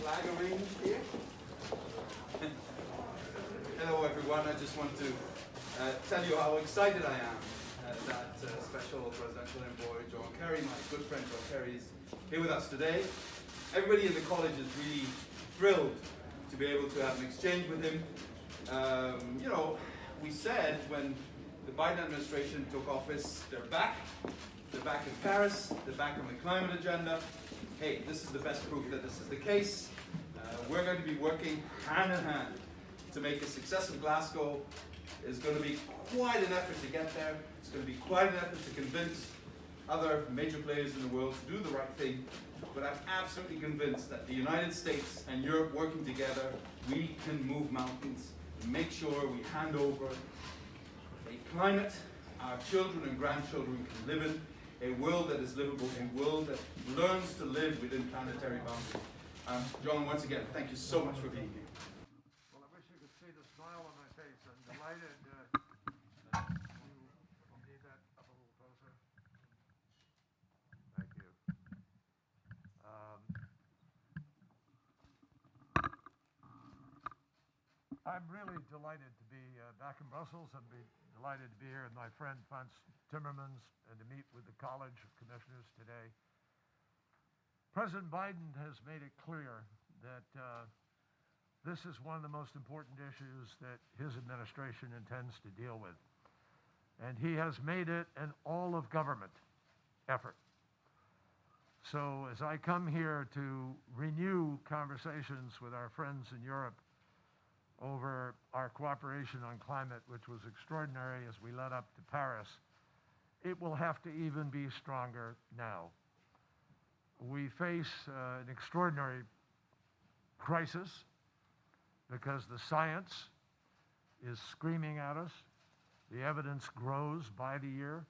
flag arranged here. Hello everyone, I just want to tell you how excited I am that Special Presidential Envoy John Kerry, my good friend John Kerry, is here with us today. Everybody in the college is really thrilled to be able to have an exchange with him. You know, we said when the Biden administration took office, they're back in Paris, they're back on the climate agenda. Hey, this is the best proof that this is the case. We're going to be working hand in hand to make a success of Glasgow. It's going to be quite an effort to get there. It's going to be quite an effort to convince other major players in the world to do the right thing. But I'm absolutely convinced that the United States and Europe working together, we can move mountains and make sure we hand over a climate our children and grandchildren can live in, a world that is livable, a world that learns to live within planetary boundaries. John, once again, thank you so much for being here. Well, I wish you could see the smile on my face. I'm delighted that you need that up a little closer. Thank you. I'm really delighted to be back in Brussels. I'm delighted to be here with my friend Frans Timmermans and to meet with the College of Commissioners today. President Biden has made it clear that this is one of the most important issues that his administration intends to deal with. And he has made it an all-of-government effort. So as I come here to renew conversations with our friends in Europe over our cooperation on climate, which was extraordinary as we led up to Paris, it will have to even be stronger now. We face an extraordinary crisis because the science is screaming at us. The evidence grows by the year.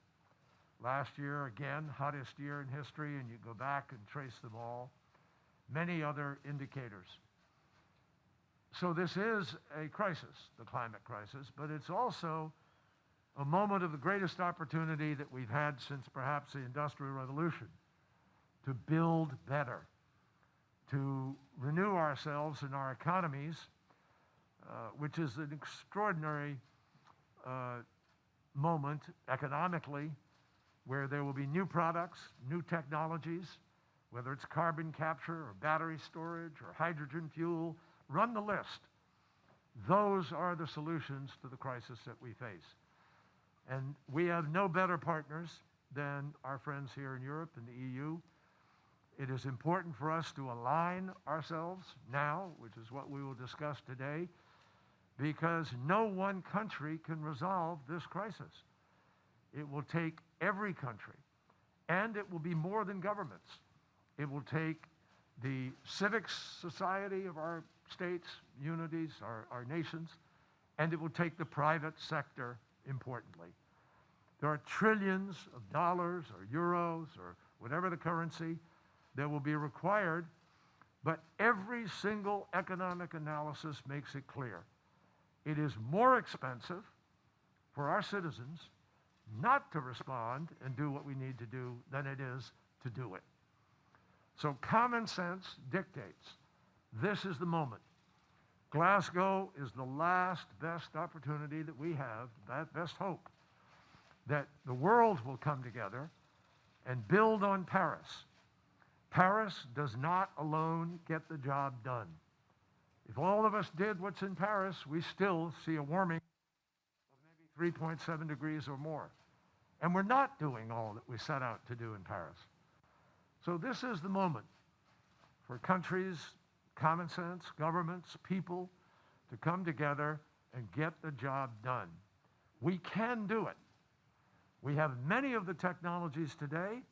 Last year, again, hottest year in history, and you go back and trace them all. Many other indicators. So this is a crisis, the climate crisis, but it's also a moment of the greatest opportunity that we've had since perhaps the Industrial Revolution to build better, to renew ourselves and our economies, which is an extraordinary moment economically, where there will be new products, new technologies, whether it's carbon capture or battery storage or hydrogen fuel, run the list. Those are the solutions to the crisis that we face. And we have no better partners than our friends here in Europe and the EU. It is important for us to align ourselves now, which is what we will discuss today, because no one country can resolve this crisis. It will take every country, and it will be more than governments. It will take the civic society of our states, unities, our nations, and it will take the private sector, importantly. There are trillions of dollars or euros or whatever the currency that will be required, but every single economic analysis makes it clear. It is more expensive for our citizens not to respond and do what we need to do than it is to do it. So common sense dictates this is the moment. Glasgow is the last best opportunity that we have, that best hope, that the world will come together and build on Paris. Paris does not alone get the job done. If all of us did what's in Paris, we still see a warming of maybe 3.7 degrees or more. And we're not doing all that we set out to do in Paris. So this is the moment for countries, common sense, governments, people to come together and get the job done. We can do it. We have many of the technologies today,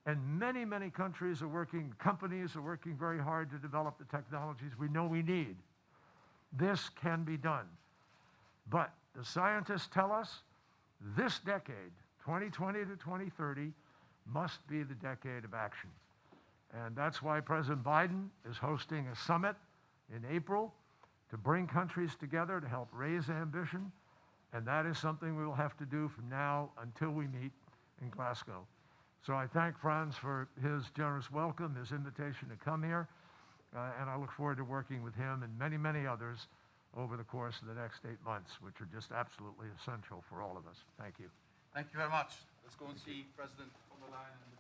and many, many countries are working, companies are working very hard to develop the technologies we know we need. This can be done. But the scientists tell us this decade, 2020 to 2030, must be the decade of action. And that's why President Biden is hosting a summit in April to bring countries together to help raise ambition. And that is something we will have to do from now until we meet in Glasgow. So I thank Frans for his generous welcome, his invitation to come here. and I look forward to working with him and many, many others over the course of the next 8 months, which are just absolutely essential for all of us. Thank you. Thank you very much. Let's go and see President von der Leyen.